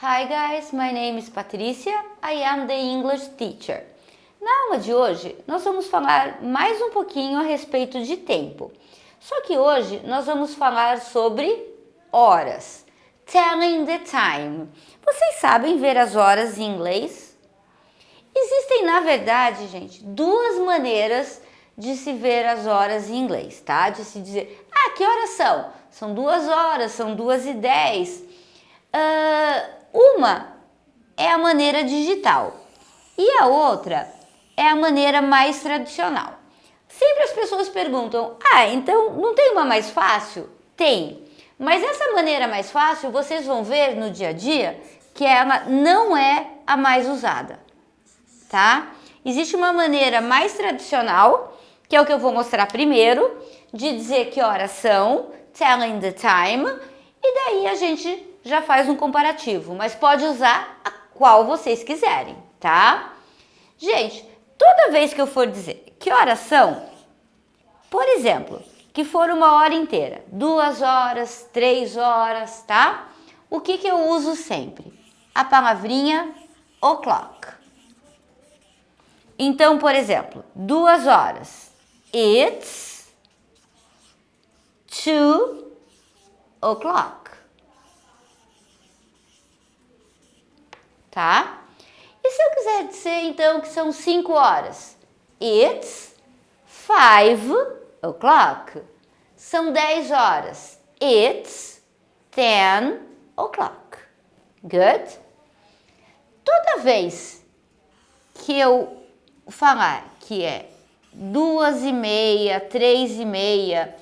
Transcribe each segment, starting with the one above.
Hi guys, my name is Patricia, I am the English teacher. Na aula de hoje, nós vamos falar mais um pouquinho a respeito de tempo. Só que hoje nós vamos falar sobre horas. Telling the time. Vocês sabem ver as horas em inglês? Existem, na verdade, gente, duas maneiras de se ver as horas em inglês, tá? De se dizer, que horas são? São 2 horas, são 2:10. Uma é a maneira digital e a outra é a maneira mais tradicional. Sempre as pessoas perguntam, então não tem uma mais fácil? Tem, mas essa maneira mais fácil vocês vão ver no dia a dia que ela não é a mais usada, tá? Existe uma maneira mais tradicional, que é o que eu vou mostrar primeiro, de dizer que horas são, telling the time, e daí a gente já faz um comparativo, mas pode usar a qual vocês quiserem, tá? Gente, toda vez que eu for dizer que horas são, por exemplo, que for 1 hora inteira, 2 horas, 3 horas, tá? O que eu uso sempre? A palavrinha o'clock. Então, por exemplo, 2 horas, it's 2 o'clock. Tá? E se eu quiser dizer então que são 5 horas? It's 5 o'clock. São 10 horas. It's 10 o'clock. Good? Toda vez que eu falar que é 2:30, 3:30,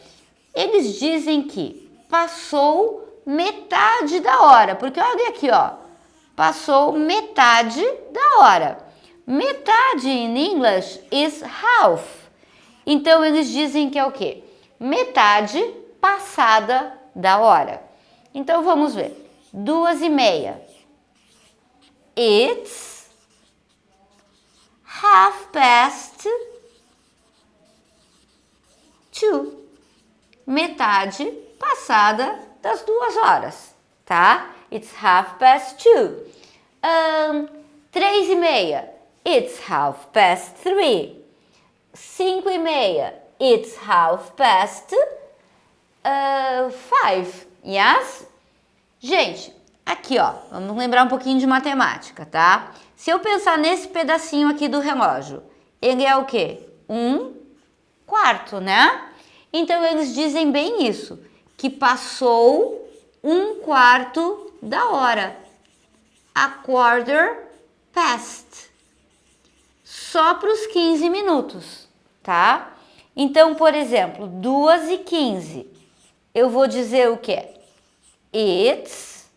eles dizem que passou metade da hora. Porque olha aqui, ó. Passou metade da hora. Metade em inglês is half. Então eles dizem que é o quê? Metade passada da hora. Então vamos ver. 2:30. It's 2:30. Metade passada das 2 horas, tá? It's 2:30. 3:30. It's 3:30. 5:30. It's 5:30. Yes? Gente, aqui ó, vamos lembrar um pouquinho de matemática, tá? Se eu pensar nesse pedacinho aqui do relógio, ele é o quê? 1/4, né? Então eles dizem bem isso, que passou 1/4 da hora. A quarter past. Só para os 15 minutos, tá? Então, por exemplo, 2:15. Eu vou dizer o quê? It's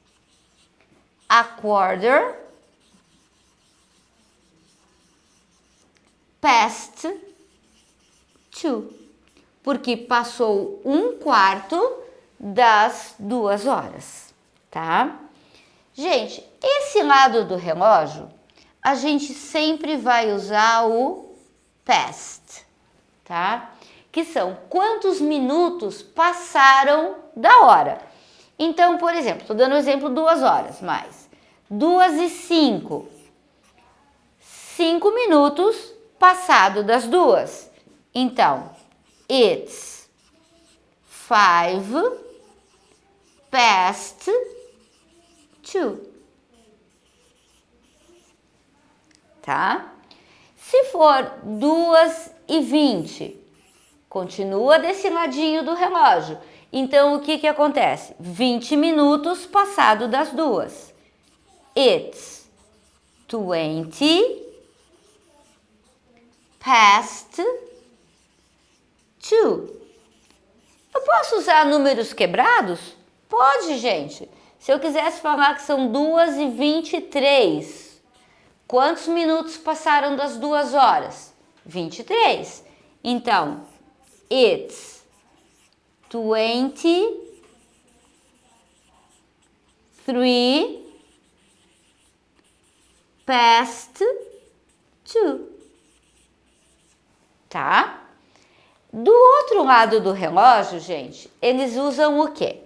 a quarter past 2. Porque passou 1/4 das 2 horas, tá? Gente, esse lado do relógio, a gente sempre vai usar o past, tá? Que são quantos minutos passaram da hora. Então, por exemplo, estou dando o exemplo 2 horas, mas 2:05. 5 minutos passado das 2. Então, it's 5 past 2. Tá? Se for 2:20, continua desse ladinho do relógio. Então, o que acontece? 20 minutos passado das 2. It's 20 past 2. Eu posso usar números quebrados? Pode, gente. Se eu quisesse falar que são 2:23, quantos minutos passaram das 2 horas? 23. Então, it's 23 past 2. Tá? Do outro lado do relógio, gente, eles usam o quê?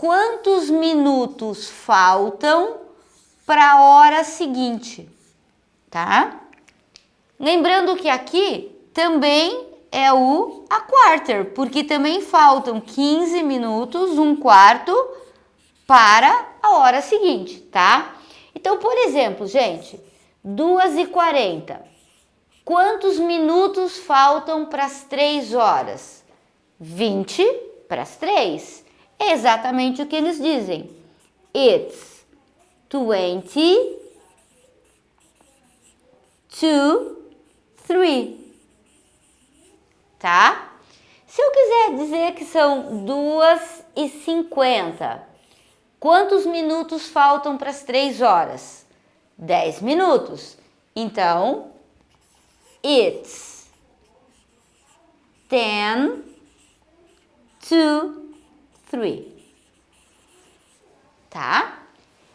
Quantos minutos faltam para a hora seguinte, tá? Lembrando que aqui também é a quarter, porque também faltam 15 minutos, um quarto, para a hora seguinte, tá? Então, por exemplo, gente, 2h40. Quantos minutos faltam para as 3 horas? 20 para as 3. É exatamente o que eles dizem. It's 20 to 3. Tá? Se eu quiser dizer que são 2h50, quantos minutos faltam para as 3 horas? 10 minutos. Então, it's 10 to 3. Tá?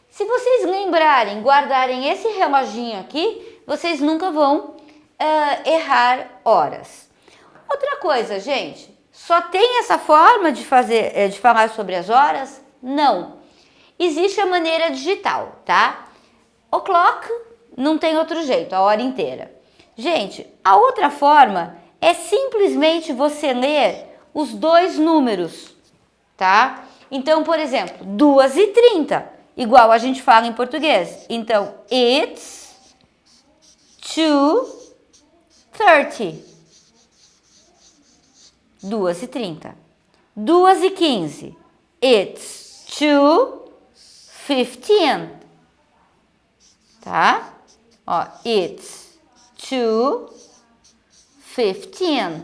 Se vocês lembrarem, guardarem esse reloginho aqui, vocês nunca vão errar horas. Outra coisa, gente, só tem essa forma de falar sobre as horas? Não. Existe a maneira digital, tá? O'clock não tem outro jeito, a hora inteira. Gente, a outra forma é simplesmente você ler os dois números, tá? Então, por exemplo, 2h30, igual a gente fala em português. Então, it's 2:30. 2h30. 2h15. It's 2:15. Tá? Ó, it's 2:15.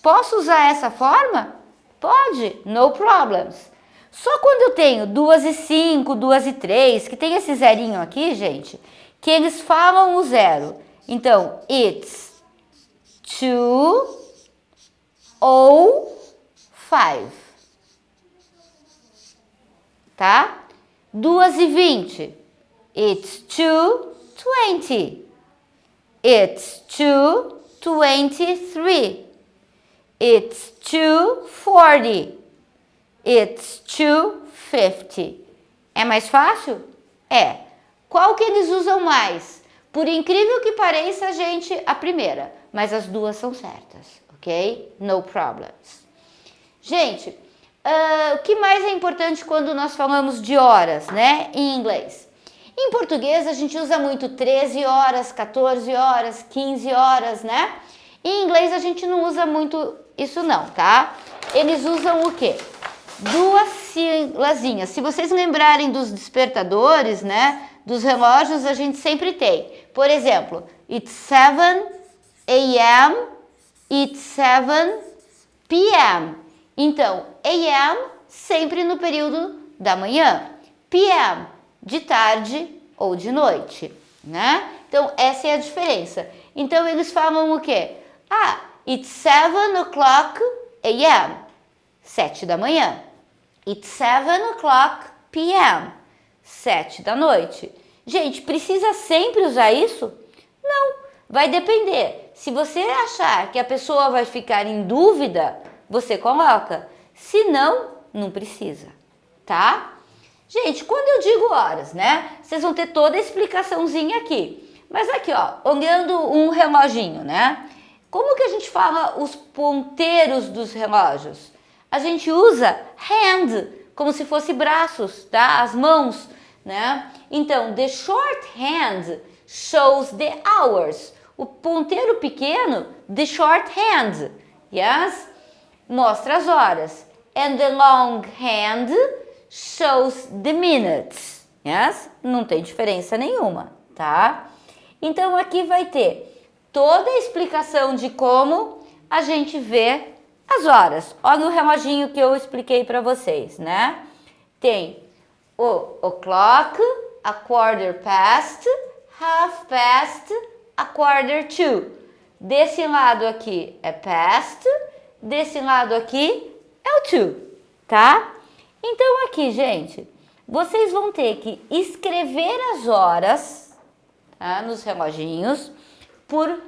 Posso usar essa forma? Pode, no problems. Só quando eu tenho 2h05, 2h03, que tem esse zerinho aqui, gente, que eles falam o zero. Então, it's 2:05. Tá? 2h20. It's 2:20. It's 2:23. It's 2:40. It's 2:50. É mais fácil? É. Qual que eles usam mais? Por incrível que pareça, gente, a primeira. Mas as duas são certas, ok? No problems. Gente, o que mais é importante quando nós falamos de horas, né? Em inglês. Em português, a gente usa muito 13 horas, 14 horas, 15 horas, né? Em inglês, a gente não usa muito isso não, tá? Eles usam o quê? Duas siglazinhas. Se vocês lembrarem dos despertadores, né? Dos relógios, a gente sempre tem. Por exemplo, it's 7 a.m., it's 7 p.m. Então, a.m. sempre no período da manhã. p.m. de tarde ou de noite, né? Então, essa é a diferença. Então, eles falam o quê? Ah, it's 7 o'clock a.m., 7 da manhã. It's 7 o'clock p.m., 7 da noite. Gente, precisa sempre usar isso? Não, vai depender. Se você achar que a pessoa vai ficar em dúvida, você coloca. Se não, não precisa, tá? Gente, quando eu digo horas, né? Vocês vão ter toda a explicaçãozinha aqui. Mas aqui, ó, olhando um reloginho, né? Como que a gente fala os ponteiros dos relógios? A gente usa hand, como se fosse braços, tá? As mãos, né? Então, the short hand shows the hours. O ponteiro pequeno, the short hand, yes? Mostra as horas. And the long hand shows the minutes, yes? Não tem diferença nenhuma, tá? Então, aqui vai ter toda a explicação de como a gente vê as horas. Olha o reloginho que eu expliquei para vocês, né? Tem o o'clock, a quarter past, half past, a quarter to. Desse lado aqui é past, desse lado aqui é o to, tá? Então aqui, gente, vocês vão ter que escrever as horas, tá, nos reloginhos por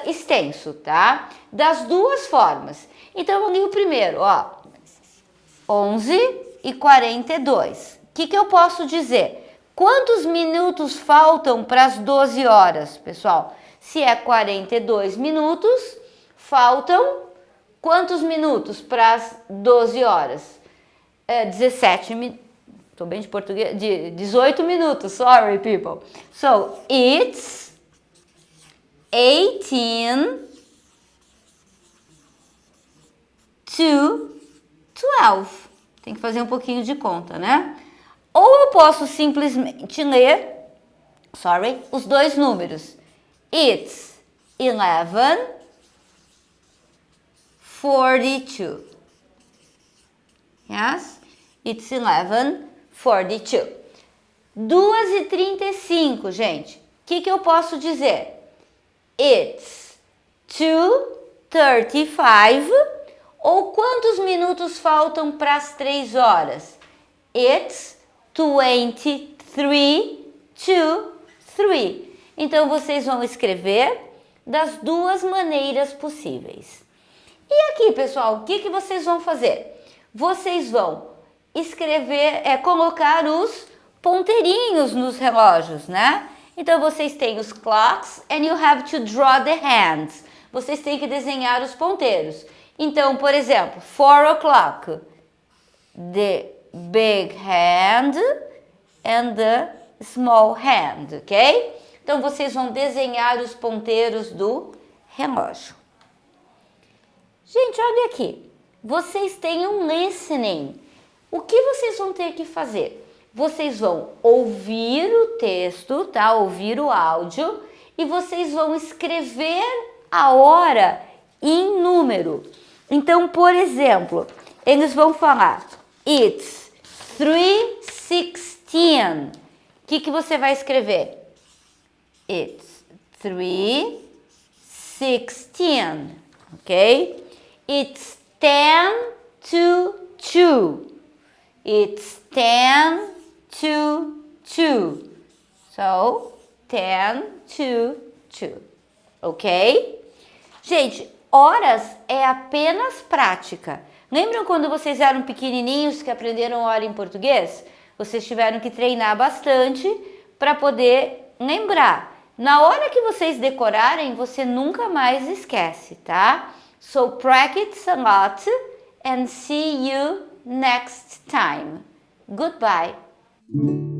extenso, tá? Das duas formas. Então, eu li o primeiro, ó, 11h42. O que eu posso dizer? Quantos minutos faltam para as 12 horas, pessoal? Se é 42 minutos, faltam quantos minutos para as 12 horas? 17 minutos. Estou bem de português. 18 minutos. Sorry, people. So, it's 18 to 12. Tem que fazer um pouquinho de conta, né? Ou eu posso simplesmente ler, os dois números. It's 11:42. Yes? It's 11:42. 2:35, gente. O que eu posso dizer? It's 2:35. Ou quantos minutos faltam para as 3 horas? It's 23 to 3. Então, vocês vão escrever das duas maneiras possíveis. E aqui, pessoal, o que vocês vão fazer? Vocês vão escrever, colocar os ponteirinhos nos relógios, né? Então, vocês têm os clocks and you have to draw the hands. Vocês têm que desenhar os ponteiros. Então, por exemplo, 4 o'clock, the big hand and the small hand, ok? Então, vocês vão desenhar os ponteiros do relógio. Gente, olha aqui. Vocês têm um listening. O que vocês vão ter que fazer? Vocês vão ouvir o texto, tá? Ouvir o áudio e vocês vão escrever a hora em número. Então, por exemplo, eles vão falar It's 3:16. O que você vai escrever? It's 3:16, ok? It's 10 to 2. It's 10 to 2. So, 10 to 2, ok? Gente, horas é apenas prática. Lembram quando vocês eram pequenininhos que aprenderam hora em português? Vocês tiveram que treinar bastante para poder lembrar. Na hora que vocês decorarem, você nunca mais esquece, tá? So practice a lot and see you next time. Goodbye.